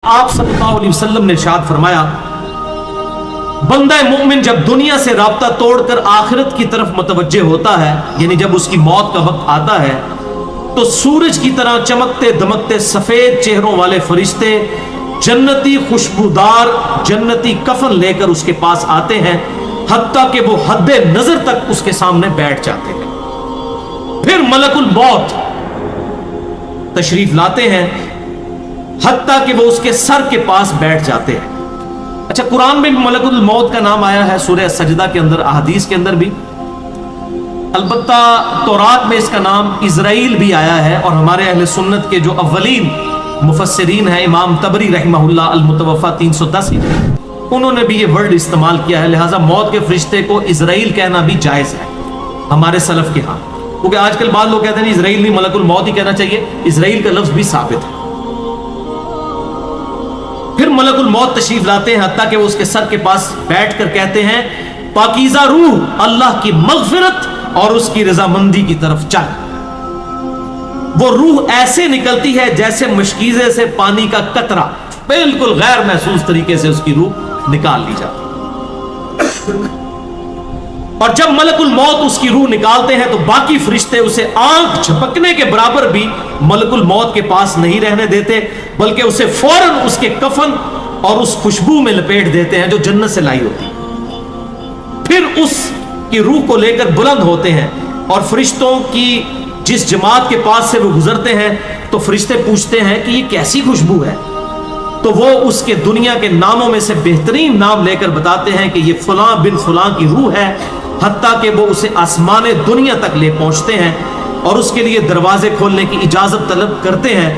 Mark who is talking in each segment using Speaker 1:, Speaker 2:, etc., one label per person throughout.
Speaker 1: आप सल्लल्लाहु अलैहि वसल्लम ने इरशाद फरमाया, बंदा मोमिन जब दुनिया से राब्ता तोड़कर आखिरत की तरफ मुतवज्जे होता है, यानी जब उसकी मौत का वक्त आता है, तो सूरज की तरह चमकते दमकते सफेद चेहरों वाले फरिश्ते जन्नती खुशबूदार जन्नती कफन लेकर उसके पास आते हैं, हत्ता कि वो हद्दे नजर तक उसके सामने बैठ जाते हैं। फिर मलकुल मौत तशरीफ लाते हैं, हत्ता कि वो उसके सर के पास बैठ जाते हैं। अच्छा, कुरान में भी मलकुल मौत का नाम आया है, सूरह सजदा के अंदर, अहदीस के अंदर भी। अलबत्ता तौरात में इसका नाम इज़राइल भी आया है, और हमारे अहले सुन्नत के जो अव्वलीन मुफस्सिरीन हैं, इमाम तबरी रहमहुल्लाह अल-मुतवफ़ा 310, उन्होंने भी ये वर्ड इस्तेमाल किया है। लिहाजा मौत के फरिश्ते को इज़राइल कहना भी जायज़ है हमारे सलफ के यहाँ, क्योंकि आजकल बाद लोग कहते हैं इज़राइल नहीं, मलकुल मौत ही कहना चाहिए। इज़राइल का लफ्ज़ भी साबित है। फिर मलकुल मौत तशरीफ लाते हैं, हत्ता कि वो उसके सर के पास बैठकर कहते हैं, पाकीज़ा रूह, अल्लाह की मग़फ़िरत और उसकी रज़ामंदी की तरफ चल। वो रूह ऐसे निकलती है जैसे मशकीज़े से पानी का कतरा, बिल्कुल गैर महसूस तरीके से उसकी रूह निकाल ली जाती। और जब मलकुल मौत उसकी रूह निकालते हैं तो बाकी फरिश्ते उसे आंख झपकने के बराबर भी मलकुल मौत के पास नहीं रहने देते, बल्कि उसे फौरन उसके कफन और उस खुशबू में लपेट देते हैं जो जन्नत से लाई होती। फिर उसकी रूह को लेकर बुलंद होते हैं, और फरिश्तों की जिस जमात के पास से वो गुजरते हैं तो फरिश्ते पूछते हैं कि ये कैसी खुशबू है, तो वो उसके दुनिया के नामों में से बेहतरीन नाम लेकर बताते हैं कि ये फलां बिन फलां की रूह है, हत्ता कि वो उसे आसमाने दुनिया तक ले पहुंचते हैं और उसके लिए दरवाजे खोलने की इजाजत तलब करते हैं,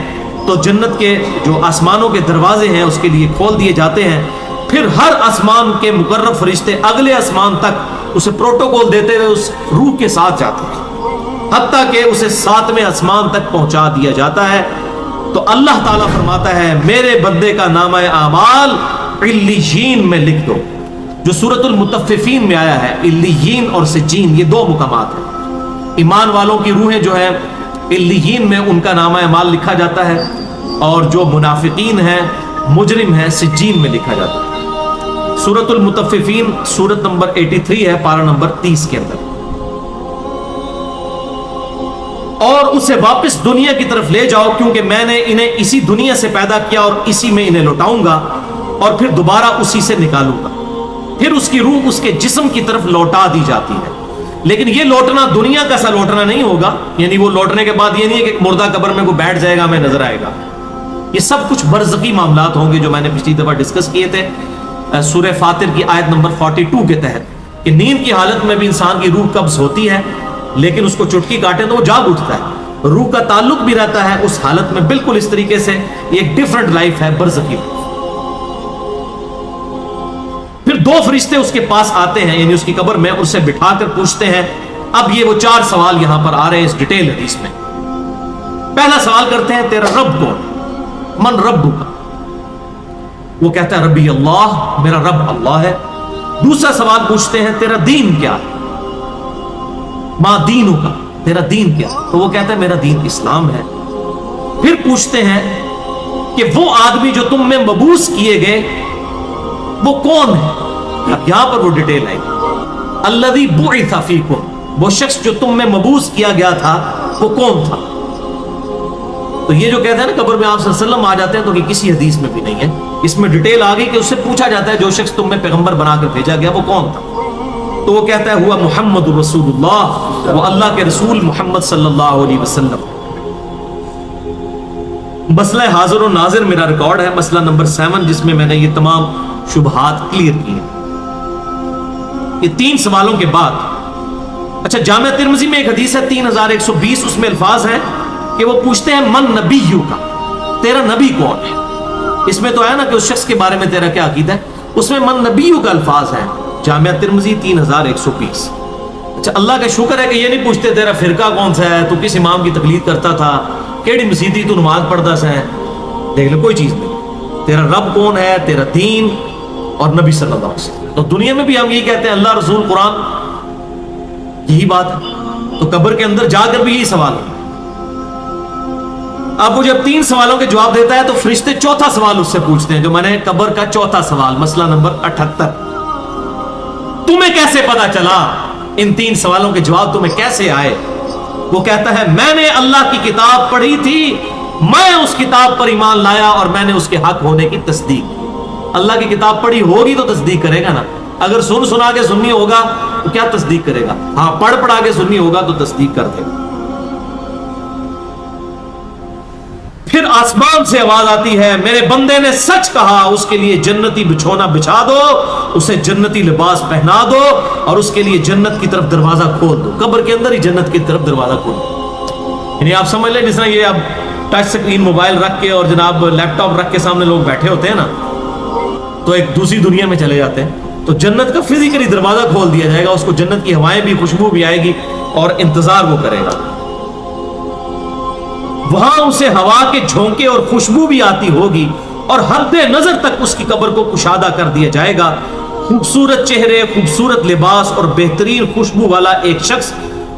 Speaker 1: तो जन्नत के जो आसमानों के दरवाजे हैं उसके लिए खोल दिए जाते हैं। फिर हर आसमान के मुकर्रब फरिश्ते अगले आसमान तक उसे प्रोटोकॉल देते हुए उस रूह के साथ जाते हैं, हत्ता कि उसे 7वें आसमान तक पहुंचा दिया जाता है। तो अल्लाह ताला फरमाता है, मेरे बंदे का नामा आमाल इल्लियीन में लिख दो, जो सूरतुल मुतफ्फिफीन में आया है। इल्लियीन और सिज्जीन ये दो मुकामात हैं। ईमान वालों की रूहें जो है इल्लियीन में उनका नामा अमाल लिखा जाता है, और जो मुनाफिकीन हैं, मुजरिम हैं, सिज्जीन में लिखा जाता है। सूरतुल मुतफ्फिफीन सूरत नंबर 83 है, पारा नंबर 30 के अंदर। और उसे वापस दुनिया की तरफ ले जाओ, क्योंकि मैंने इन्हें इसी दुनिया से पैदा किया और इसी में इन्हें लौटाऊंगा, और फिर दोबारा उसी से निकालूंगा। फिर उसकी रूह उसके जिस्म की तरफ लौटा दी जाती है, लेकिन ये लौटना दुनिया का सा लौटना नहीं होगा। यानी वो लौटने के बाद ये नहीं है कि मुर्दा कब्र में को बैठ जाएगा, हमें नजर आएगा। ये सब कुछ बरज़की मामलात होंगे जो मैंने पिछली दफा डिस्कस किए थे सूरह फातिर की आयत नंबर 42 के तहत, कि नींद की हालत में भी इंसान की रूह कब्ज होती है, लेकिन उसको चुटकी काटे तो वो जाग उठता है। रूह का ताल्लुक भी रहता है उस हालत में, बिल्कुल इस तरीके से एक डिफरेंट लाइफ है, बरज़की। फिर दो फरिश्ते उसके पास आते हैं, यानी उसकी कब्र में, उससे बिठाकर पूछते हैं। अब ये वो 4 सवाल यहां पर आ रहे हैं इस डिटेल हदीस में। पहला सवाल करते हैं, तेरा रब कौन, मन रब्बु का। वो कहता है रब्बी अल्लाह, मेरा रब अल्लाह है। दूसरा सवाल पूछते हैं, तेरा दीन क्या, मा दीनु का, तेरा दीन क्या, तो वो कहता है मेरा दीन इस्लाम है। फिर पूछते हैं कि वो आदमी जो तुम में मबूस किए गए वो कौन है। अब यहां पर वो डिटेल आई, अल्लज़ी बुइसा फीकुम, वो शख्स जो तुम में मबूस किया गया था वो कौन था। तो ये जो कहते हैं ना कब्र में आप सल्लल्लाहु अलैहि वसल्लम आ जाते हैं, तो कि किसी हदीस में भी नहीं है। इसमें डिटेल आ गई कि उससे पूछा जाता है जो शख्स तुम में पैगंबर बनाकर भेजा गया वो कौन था, तो वो कहता है हुआ मुहम्मद रसूलुल्लाह, वो अल्लाह के रसूल मोहम्मद सल्लल्लाहु अलैहि वसल्लम। मसला हाजिर और नाजिर मेरा रिकॉर्ड है, मसला नंबर 7, जिसमें मैंने ये तमाम शुबहात क्लियर किए। ये 3 सवालों के बाद, अच्छा, जामिया तिर्मिज़ी में एक हदीस है 3120, उसमें अल्फाज हैं कि वो पूछते हैं मन नबीयू का, तेरा नबी कौन है। इसमें तो है ना कि उस शख्स के बारे में तेरा क्या अकीदा है, उसमें मन नबीयू का अल्फाज है, जामिया तिर्मिज़ी 3120। अच्छा, अल्लाह का शुक्र है कि ये नहीं पूछते तेरा फिरका कौन सा है, तू किस इमाम की तकलीद करता था, केड़ी मसीदी तू नमाज पढ़ता सा है, देख लो कोई चीज नहीं। तेरा रब कौन है, तेरा दीन और नबी सल्लल्लाहु अलैहि वसल्लम। तो दुनिया में भी हम यही कहते हैं अल्लाह, रसूल, कुरान, यही बात है। तो कब्र के अंदर जाकर भी यही सवाल है। अब वो जब 3 सवालों के जवाब देता है तो फरिश्ते चौथा सवाल उससे पूछते हैं, जो मैंने कब्र का चौथा सवाल, मसला नंबर 78, तुम्हें कैसे पता चला, इन 3 सवालों के जवाब तुम्हें कैसे आए? वो कहता है मैंने अल्लाह की किताब पढ़ी थी, मैं उस किताब पर ईमान लाया और मैंने उसके हक होने की तस्दीक। अल्लाह की किताब पढ़ी होगी तो तस्दीक करेगा ना, अगर सुन सुना के सुन्नी होगा तो क्या तस्दीक करेगा? हाँ, पढ़ पढ़ा के सुन्नी होगा तो तस्दीक कर देगा। फिर आसमान से आवाज आती है, मेरे बंदे ने सच कहा, उसके लिए जन्नती बिछौना बिछा दो, उसे जन्नती लिबास पहना दो और उसके लिए जन्नत की तरफ दरवाजा खोल दो। कब्र के अंदर ही जन्नत की तरफ दरवाजा खोल दो। यानी आप समझ लें, जिस तरह ये अब टच स्क्रीन मोबाइल रख के और जनाब लैपटॉप रख के सामने लोग बैठे होते हैं ना, तो एक दूसरी दुनिया में चले जाते हैं, तो जन्नत का फिजिकली दरवाजा खोल दिया जाएगा, उसको जन्नत की हवाएं भी, खुशबू भी आएगी और इंतजार वो करेगा। वहां उसे हवा के झोंके और खुशबू भी आती होगी और हद नजर तक उसकी कब्र को कुशादा कर दिया जाएगा। खूबसूरत चेहरे, खूबसूरत लिबास और बेहतरीन खुशबू वाला एक शख्स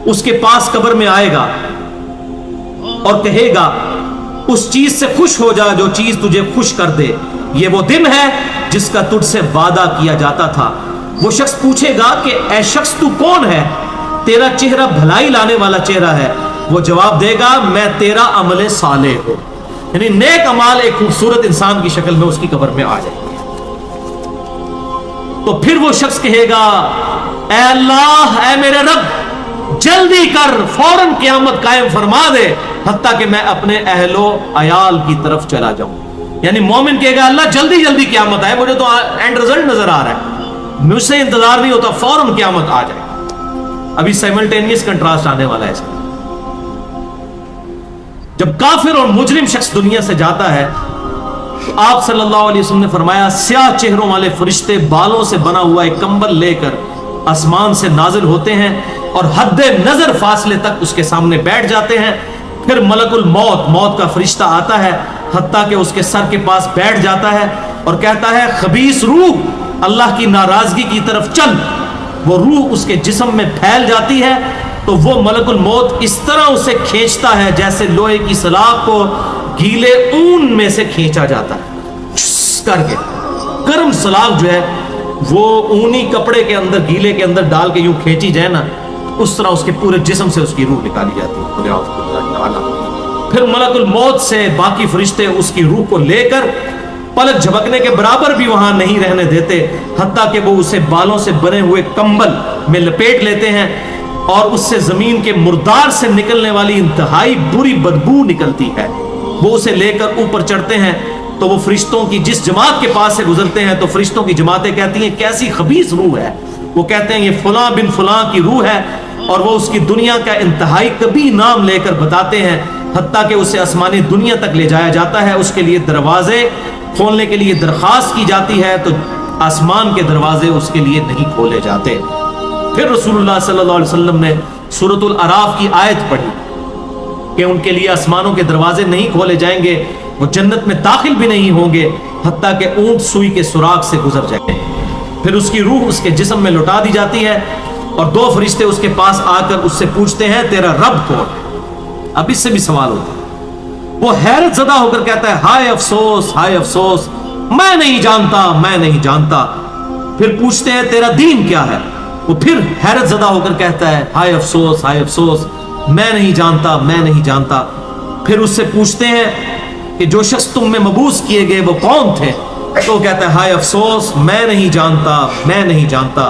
Speaker 1: उसके पास कब्र में आएगा और कहेगा, उस चीज से खुश हो जा जो चीज तुझे खुश कर दे, ये वो दिन है जिसका तुझसे वादा किया जाता था। वो शख्स पूछेगा कि ऐ शख्स तू कौन है, तेरा चेहरा भलाई लाने वाला चेहरा है। वो जवाब देगा, मैं तेरा अमले साले हो, यानी नेक अमाल एक खूबसूरत इंसान की शक्ल में उसकी कब्र में आ जाएंगे। तो फिर वो शख्स कहेगा, ऐ अल्लाह, ऐ मेरे रब, जल्दी कर, फौरन क़यामत कायम फरमा दे, हत्ता कि मैं अपने अहलो अयाल की तरफ चला जाऊं। यानी मोमिन कहेगा, अल्लाह जल्दी जल्दी क़यामत आए, मुझे तो एंड रिजल्ट नजर आ रहा है, मुझसे इंतजार नहीं होता, फौरन क़यामत आ जाए। अभी साइमल्टेनियस कंट्रास्ट आने वाला है इसका। जब काफिर और मुजरिम शख्स दुनिया से जाता है तो आप सल्लल्लाहु अलैहि वसल्लम ने फरमाया, स्याह चेहरों वाले फरिश्ते बालों से बना हुआ एक कंबल लेकर आसमान से नाजिल होते हैं और हद्दे नजर फासले तक उसके सामने बैठ जाते हैं। फिर मलकुल मौत, मौत का फरिश्ता आता है, हत्ता कि उसके सर के पास बैठ जाता है और कहता है, खबीस रूह, अल्लाह की नाराजगी की तरफ चल। वो रूह उसके जिस्म में फैल जाती है तो वो मलकुल मौत इस तरह उसे खींचता है जैसे लोहे की सलाख को गीले ऊन में से खींचा जाता है, करके गर्म सलाख जो है वो ऊनी कपड़े के अंदर, गीले के अंदर डाल के यूं खींची जाए ना, उस तरह उसके पूरे जिस्म से उसकी रूह निकाली जाती है। फिर मलकुल मौत से बाकी फरिश्ते उसकी रूह को लेकर पलक झपकने के बराबर भी वहां नहीं रहने देते, हत्ता कि वो उसे बालों से बने हुए कंबल में लपेट लेते हैं और उससे जमीन के मुर्दार से निकलने वाली इंतहाई बुरी बदबू निकलती है। वो उसे लेकर ऊपर चढ़ते हैं तो वो फरिश्तों की जिस जमात के पास से गुजरते हैं तो फरिश्तों की जमातें कहती हैं, कैसी खबीस रूह है। वो कहते हैं, ये फलां बिन फलां की रूह है, और वो उसकी दुनिया का इंतहाई कभी नाम लेकर बताते हैं, हत्ता कि उसे आसमानी दुनिया तक ले जाया जाता है। उसके लिए दरवाजे खोलने के लिए दरखास्त की जाती है तो आसमान के दरवाजे उसके लिए नहीं खोले जाते। फिर रसूलुल्लाह सल्लल्लाहु अलैहि वसल्लम ने सूरतुल अराफ की आयत पढ़ी कि उनके लिए आसमानों के दरवाजे नहीं खोले जाएंगे, वो जन्नत में दाखिल भी नहीं होंगे हत्ता कि ऊंट सुई के सुराग से गुजर जाए। फिर उसकी रूह उसके जिस्म में लौटा दी जाती है और 2 फरिश्ते उसके पास आकर उससे पूछते हैं, तेरा रब कौन? अब इससे भी सवाल होता है। वो हैरत ज़दा होकर कहता है, हाय अफसोस, हाय अफसोस, मैं नहीं जानता, मैं नहीं जानता। फिर पूछते हैं, तेरा दीन क्या है? वो फिर हैरत ज़दा होकर कहता है, हाय अफसोस, हाय अफसोस, मैं नहीं जानता, मैं नहीं जानता। फिर उससे पूछते हैं कि जो शख्स तुम में मबूस किए गए वो कौन थे? तो वो कहता है, हाय अफसोस, मैं नहीं जानता, मैं नहीं जानता।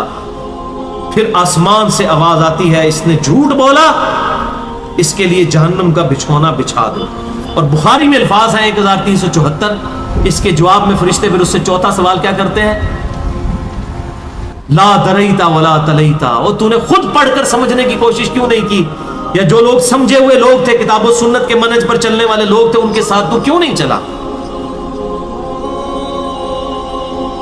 Speaker 1: फिर आसमान से आवाज आती है, इसने झूठ बोला, इसके लिए जहन्नम का बिछौना बिछा दो। और बुखारी में अल्फाज है 1374। इसके जवाब में फरिश्ते फिर उससे चौथा सवाल क्या करते हैं, ला दरईता वला तलईता, और तूने खुद पढ़कर समझने की कोशिश क्यों नहीं की? या जो लोग समझे हुए लोग थे, किताब और सुन्नत के मनहज पर चलने वाले लोग थे, उनके साथ तू क्यों नहीं चला?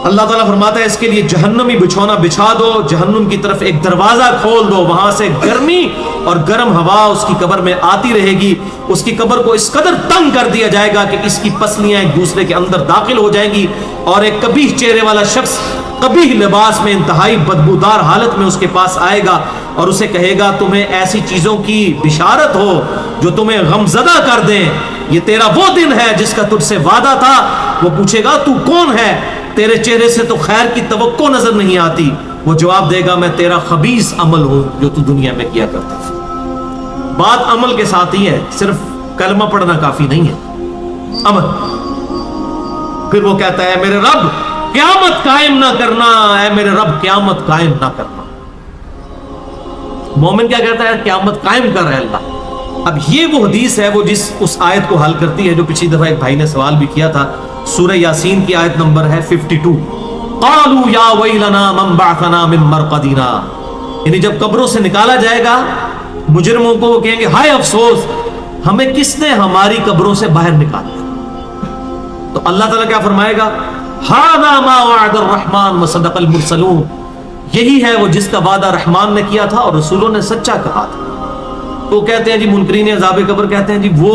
Speaker 1: अल्लाह ताला फरमाता है, इसके लिए जहन्नमी बिछौना बिछा दो, जहन्नुम की तरफ एक दरवाजा खोल दो, वहां से गर्मी और गर्म हवा उसकी कब्र में आती रहेगी। उसकी कब्र को इस कदर तंग कर दिया जाएगा कि इसकी पसलियां एक दूसरे के अंदर दाखिल हो जाएंगी और एक कबीह चेहरे वाला शख्स قبیح لباس میں انتہائی بدبودار حالت میں اس کے پاس آئے گا اور اسے کہے گا تمہیں ایسی چیزوں کی بشارت ہو جو تمہیں غمزدہ کر دیں، یہ تیرا وہ دن ہے جس کا تجھ سے وعدہ تھا۔ وہ پوچھے گا تو کون ہے؟ تیرے چہرے سے تو خیر کی توقع نظر نہیں آتی۔ وہ جواب دے گا میں تیرا خبیث عمل ہوں جو تو دنیا میں کیا کرتا تھا۔ بات عمل کے ساتھ ہی ہے، صرف کلمہ پڑھنا کافی نہیں ہے، عمل۔ پھر وہ کہتا ہے میرے رب قیامت قائم نہ کرنا، اے میرے رب قیامت قائم نہ کرنا۔ مومن کیا کہتا ہے؟ قیامت قائم کر رہے اللہ۔ اب یہ وہ حدیث ہے وہ جس اس آیت کو حل کرتی ہے جو پچھلی دفعہ ایک بھائی نے سوال بھی کیا تھا۔ سورہ یاسین کی آیت نمبر ہے 52۔ قالوا یا ویلنا من بعثنا من مرقدنا، یعنی جب قبروں سے نکالا جائے گا مجرموں کو، وہ کہیں گے ہائے افسوس ہمیں کس نے ہماری قبروں سے باہر نکالا۔ تو اللہ تعالیٰ کیا فرمائے گا؟ ھذا ما وعد الرحمن وصدق المرسلون، یہی ہے وہ جس کا وعدہ رحمان نے کیا تھا اور رسولوں نے سچا کہا تھا۔ تو کہتے ہیں جی منکرین عذاب قبر کہتے ہیں جی وہ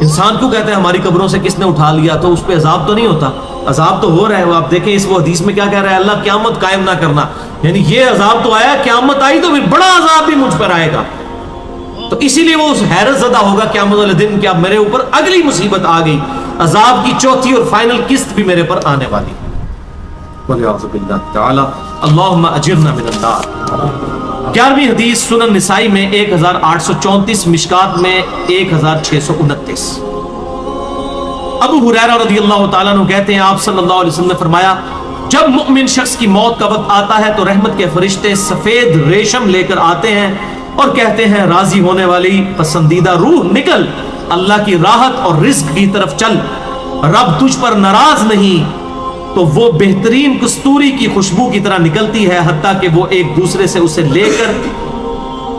Speaker 1: انسان کیوں کہتے ہیں ہماری قبروں سے کس نے اٹھا لیا، تو اس پہ عذاب تو نہیں ہوتا؟ عذاب تو ہو رہا ہے۔ وہ آپ دیکھیں اس وہ حدیث میں کیا کہہ رہا ہے اللہ قیامت قائم نہ کرنا، یعنی یہ عذاب تو آیا، قیامت آئی تو پھر بڑا عذاب بھی مجھ پر آئے گا۔ تو اسی لیے وہ اس حیرت زدہ ہوگا قیامت والے دن کہ اب میرے اوپر اگلی مصیبت آ گئی، عذاب کی چوتھی اور فائنل قسط بھی میرے پر آنے والی ہے۔ وَلِعَوْذُ بِاللَّهِ تَعَالَى اللہم اجرنا من النار۔ 11ویں حدیث سنن نسائی میں 1834، مشکات میں 1629۔ ابو ہریرہ رضی اللہ تعالیٰ عنہ کہتے ہیں آپ صلی اللہ علیہ وسلم نے فرمایا جب مؤمن شخص کی موت کا وقت آتا ہے تو رحمت کے فرشتے سفید ریشم لے کر آتے ہیں اور کہتے ہیں راضی ہونے والی پسندیدہ روح نکل، اللہ کی راحت اور رزق کی طرف چل، رب تجھ پر ناراض نہیں۔ تو وہ بہترین کستوری کی خوشبو کی طرح نکلتی ہے حتیٰ کہ وہ ایک دوسرے سے اسے لے کر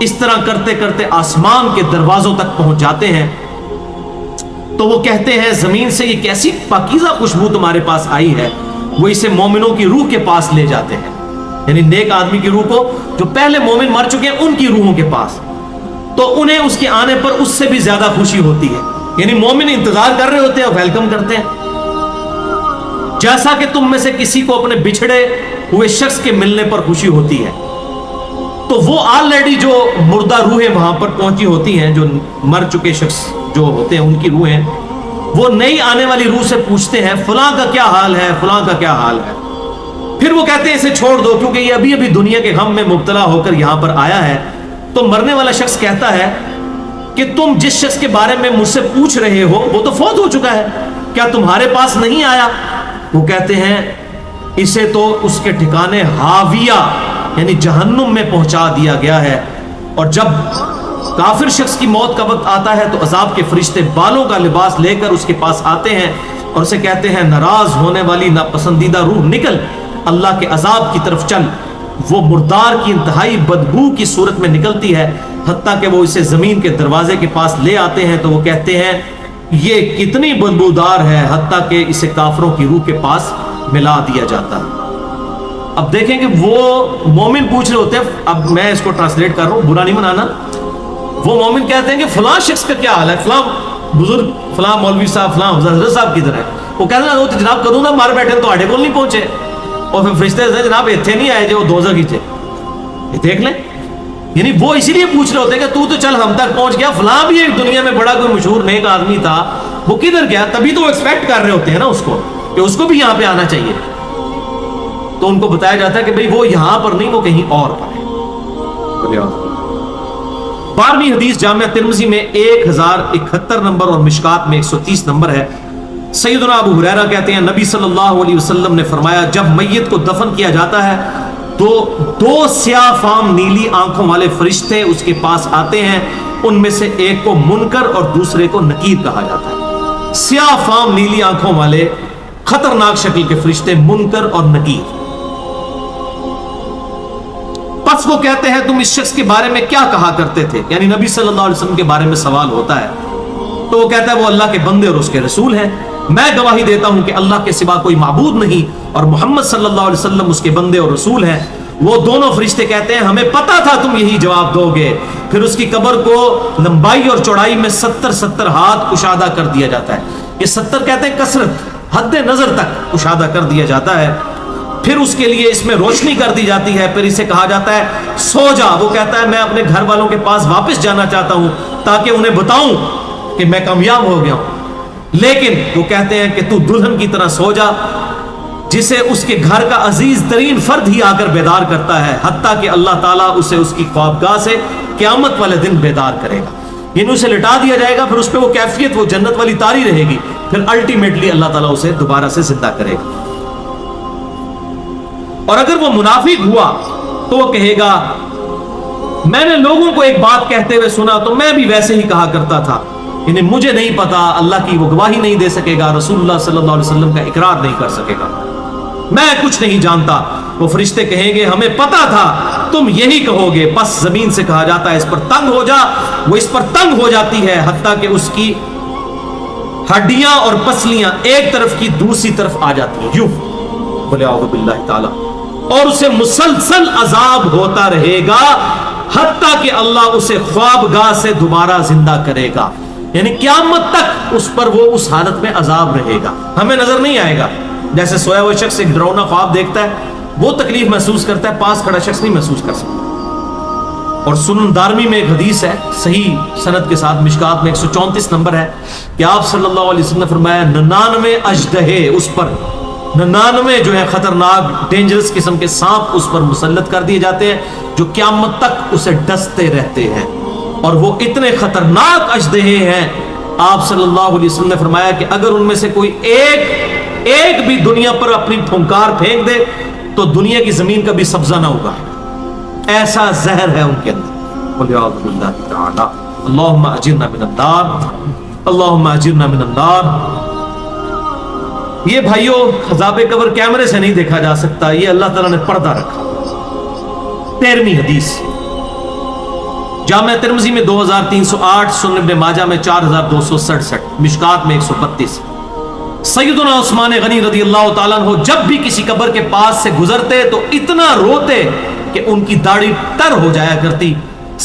Speaker 1: اس طرح کرتے کرتے آسمان کے دروازوں تک پہنچ جاتے ہیں۔ تو وہ کہتے ہیں زمین سے یہ کیسی پاکیزہ خوشبو تمہارے پاس آئی ہے، وہ اسے مومنوں کی روح کے پاس لے جاتے ہیں، یعنی نیک آدمی کی روح کو، جو پہلے مومن مر چکے ہیں ان کی روحوں کے پاس، تو انہیں اس کے آنے پر اس سے بھی زیادہ خوشی ہوتی ہے، یعنی مومن انتظار کر رہے ہوتے ہیں اور ویلکم کرتے ہیں۔ جیسا کہ تم میں سے کسی کو اپنے بچھڑے ہوئے شخص کے ملنے پر خوشی ہوتی ہے، تو وہ آلریڈی جو مردہ روحیں وہاں پر پہنچی ہوتی ہیں، جو مر چکے شخص جو ہوتے ہیں ان کی روحیں، وہ نئی آنے والی روح سے پوچھتے ہیں فلاں کا کیا حال ہے، فلاں کا کیا حال ہے۔ پھر وہ کہتے ہیں اسے چھوڑ دو کیونکہ یہ ابھی ابھی دنیا کے غم میں مبتلا ہو کر یہاں پر آیا ہے۔ تو مرنے والا شخص کہتا ہے کہ تم جس شخص کے بارے میں مجھ سے پوچھ رہے ہو وہ تو فوت ہو چکا ہے، کیا تمہارے پاس نہیں آیا؟ وہ کہتے ہیں اسے تو اس کے ٹھکانے ہاویہ یعنی جہنم میں پہنچا دیا گیا ہے۔ اور جب کافر شخص کی موت کا وقت آتا ہے تو عذاب کے فرشتے بالوں کا لباس لے کر اس کے پاس آتے ہیں اور اسے کہتے ہیں ناراض ہونے والی ناپسندیدہ روح نکل، اللہ کے عذاب کی طرف چل۔ وہ مردار کی انتہائی بدبو کی صورت میں نکلتی ہے حتیٰ کہ وہ اسے زمین کے دروازے کے پاس لے آتے ہیں تو وہ کہتے ہیں یہ کتنی بدبودار ہے، حتیٰ کہ اسے کافروں کی روح کے پاس ملا دیا جاتا ہے۔ اب دیکھیں کہ وہ مومن پوچھ رہے ہوتے ہیں، اب میں اس کو ٹرانسلیٹ کر رہا ہوں، برا نہیں منانا۔ وہ مومن کہتے ہیں کہ فلاں شخص کا کیا حال ہے، فلاں بزرگ، فلاں مولوی صاحب، فلاں حضرت صاحب کدھر ہے؟ وہ کہتے ہیں وہ تو جناب کدوں نہ مار بیٹھے تو آڈے کول نہیں پہنچے، اور پھر فرشتے جناب اتنے نہیں آئے جو دوزخ ہی تھے، دیکھ لیں۔ یعنی وہ اسی لیے پوچھ رہے ہوتے ہیں کہ تو چل ہم تک پہنچ گیا، فلاں بھی ایک دنیا میں بڑا کوئی مشہور نیک آدمی تھا، وہ کدھر گیا؟ تبھی تو وہ ایکسپیکٹ کر رہے ہوتے ہیں نا اس کو کہ اس کو بھی یہاں پہ آنا چاہیے۔ تو ان کو بتایا جاتا ہے کہ بھئی وہ یہاں پر نہیں، وہ کہیں اور پر ہے۔ 12ویں حدیث جامعہ ترمذی میں 1071 نمبر اور مشکات میں 130 نمبر ہے۔ سیدنا ابو ہریرہ کہتے ہیں نبی صلی اللہ علیہ وسلم نے فرمایا جب میت کو دفن کیا جاتا ہے تو 2 سیاہ فام نیلی آنکھوں والے فرشتے اس کے پاس آتے ہیں، ان میں سے ایک کو منکر اور دوسرے کو نکیر کہا جاتا ہے۔ سیاہ فام نیلی آنکھوں والے خطرناک شکل کے فرشتے منکر اور نکیر۔ پس وہ کہتے ہیں تم اس شخص کے بارے میں کیا کہا کرتے تھے، یعنی نبی صلی اللہ علیہ وسلم کے بارے میں سوال ہوتا ہے تو وہ کہتا ہے وہ اللہ کے بندے اور اس کے رسول ہیں، میں گواہی دیتا ہوں کہ اللہ کے سوا کوئی معبود نہیں اور محمد صلی اللہ علیہ وسلم اس کے بندے اور رسول ہیں۔ وہ دونوں فرشتے کہتے ہیں ہمیں پتا تھا تم یہی جواب دو گے۔ پھر اس کی قبر کو لمبائی اور چوڑائی میں 70 ہاتھ کشادہ کر دیا جاتا ہے۔ یہ 70 کہتے ہیں کثرت، حد نظر تک کشادہ کر دیا جاتا ہے۔ پھر اس کے لیے اس میں روشنی کر دی جاتی ہے، پھر اسے کہا جاتا ہے سو جا، وہ کہتا ہے میں اپنے گھر والوں کے پاس واپس جانا چاہتا ہوں تاکہ انہیں بتاؤں کہ میں کامیاب ہو گیا ہوں، لیکن وہ کہتے ہیں کہ تو دلہن کی طرح سو جا، جسے اس کے گھر کا عزیز ترین فرد ہی آ کر بیدار کرتا ہے، حتیٰ کہ اللہ تعالیٰ اسے اس کی خوابگاہ سے قیامت والے دن بیدار کرے گا، یعنی اسے لٹا دیا جائے گا، پھر اس پہ وہ کیفیت وہ جنت والی تاری رہے گی، پھر الٹیمیٹلی اللہ تعالیٰ اسے دوبارہ سے زندہ کرے گا۔ اور اگر وہ منافق ہوا تو وہ کہے گا میں نے لوگوں کو ایک بات کہتے ہوئے سنا تو میں بھی ویسے ہی کہا کرتا تھا، یعنی مجھے نہیں پتا، اللہ کی وہ گواہی نہیں دے سکے گا، رسول اللہ صلی اللہ علیہ وسلم کا اقرار نہیں کر سکے گا، میں کچھ نہیں جانتا۔ وہ فرشتے کہیں گے ہمیں پتا تھا تم یہی کہو گے، پس زمین سے کہا جاتا ہے اس پر تنگ ہو جا، وہ اس پر تنگ ہو جاتی ہے حتیٰ کہ اس کی ہڈیاں اور پسلیاں ایک طرف کی دوسری طرف آ جاتی ہیں، یوں بولے اعوذ باللہ تعالی، اور اسے مسلسل عذاب ہوتا رہے گا حتیٰ کہ اللہ اسے خوابگاہ سے دوبارہ زندہ کرے گا، یعنی قیامت تک اس پر وہ اس حالت میں عذاب رہے گا، ہمیں نظر نہیں آئے گا۔ جیسے سویا ہوا شخص ایک ڈراؤنا خواب دیکھتا ہے، وہ تکلیف محسوس کرتا ہے، پاس کھڑا شخص نہیں محسوس کر سکتا۔ اور سنن دارمی میں ایک حدیث ہے صحیح سند کے ساتھ، مشکات میں 134 نمبر ہے کہ آپ صلی اللہ علیہ وسلم نے فرمایا 99 اژدہے اس پر، 99 جو ہے خطرناک ڈینجرس قسم کے سانپ اس پر مسلط کر دیے جاتے ہیں جو قیامت تک اسے ڈستے رہتے ہیں، اور وہ اتنے خطرناک اژدہے ہیں، آپ صلی اللہ علیہ وسلم نے فرمایا کہ اگر ان میں سے کوئی ایک بھی دنیا پر اپنی پھنکار پھینک دے تو دنیا کی زمین کا بھی سبزہ نہ ہوگا، ایسا زہر ہے ان کے اندر۔ قل اعوذ باللہ تعالی اللہم اجرنا من النار، اللہم اجرنا من النار۔ یہ بھائیوں عذاب قبر کیمرے سے نہیں دیکھا جا سکتا، یہ اللہ تعالیٰ نے پردہ رکھا۔ 13ویں حدیث جامع ترمذی میں 2308، سنن ابن ماجہ میں 4267، مشکات میں 132۔ سیدنا عثمان غنی رضی اللہ تعالیٰ عنہ جب بھی کسی قبر کے پاس سے گزرتے تو اتنا روتے کہ ان کی داڑھی تر ہو جایا کرتی۔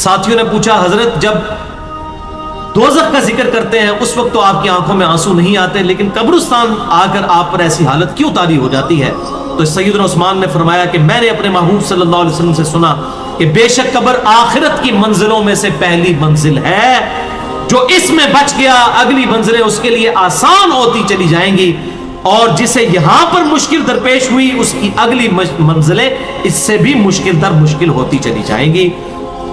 Speaker 1: ساتھیوں نے پوچھا حضرت جب دوزخ کا ذکر کرتے ہیں اس وقت تو آپ کی آنکھوں میں آنسو نہیں آتے، لیکن قبرستان آ کر آپ پر ایسی حالت کیوں طاری ہو جاتی ہے؟ تو سیدنا عثمان نے فرمایا کہ میں نے اپنے محبوب صلی اللہ علیہ وسلم سے سنا کہ بے شک قبر آخرت کی منزلوں میں سے پہلی منزل ہے، جو اس میں بچ گیا اگلی منزلیں اس کے لیے آسان ہوتی چلی جائیں گی، اور جسے یہاں پر مشکل درپیش ہوئی اس کی اگلی منزلیں اس سے بھی مشکل در مشکل ہوتی چلی جائیں گی۔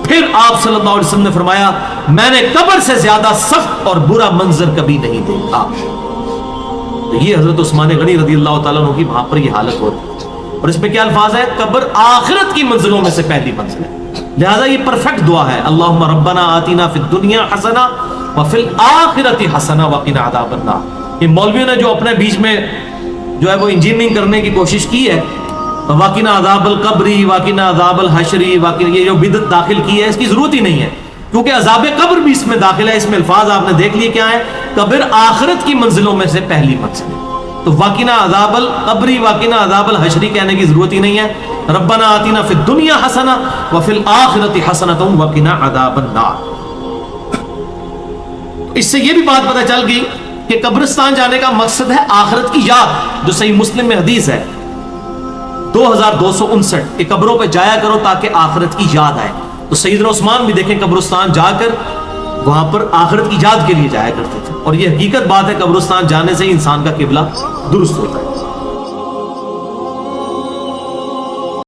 Speaker 1: پھر آپ صلی اللہ علیہ وسلم نے فرمایا میں نے قبر سے زیادہ سخت اور برا منظر کبھی نہیں دیکھا۔ تو یہ حضرت عثمان غنی رضی اللہ تعالیٰ عنہ کی وہاں پر یہ حالت ہوتی، اور اس میں کیا الفاظ ہے؟ قبر آخرت کی منزلوں میں سے پہلی منزل ہے، لہذا یہ پرفیکٹ دعا ہے، اللہم ربنا آتینا فی الدنیا حسنہ وفی الآخرۃ حسنہ وقنا عذاب النار۔ یہ مولویوں نے جو اپنے بیچ میں جو ہے وہ انجینئرنگ کرنے کی کوشش کی ہے، وقنا عذاب القبری، وقنا عذاب الحشری، یہ جو بدعت داخل کی ہے اس کی ضرورت ہی نہیں ہے، کیونکہ عذاب قبر بھی اس میں داخل ہے۔ اس میں الفاظ آپ نے دیکھ لیے کیا ہے، قبر آخرت کی منزلوں میں سے پہلی منزل ہے، تو وقنا عذاب القبری وقنا عذاب الحشری کہنے کی ضرورت ہی نہیں ہے۔ ربنا آتینا فی الدنیا حسنہ وفی الآخرۃ حسنۃ وقنا عذاب النار۔ اس سے یہ بھی بات پتہ چل گئی کہ قبرستان جانے کا مقصد ہے آخرت کی یاد، جو صحیح مسلم میں حدیث ہے 2259 کہ قبروں پہ جایا کرو تاکہ آخرت کی یاد آئے۔ تو سیدنا عثمان بھی دیکھیں قبرستان جا کر وہاں پر آخرت کی یاد کے لیے جایا کرتے تھے، اور یہ حقیقت بات ہے قبرستان جانے سے ہی انسان کا قبلہ درست ہوتا ہے۔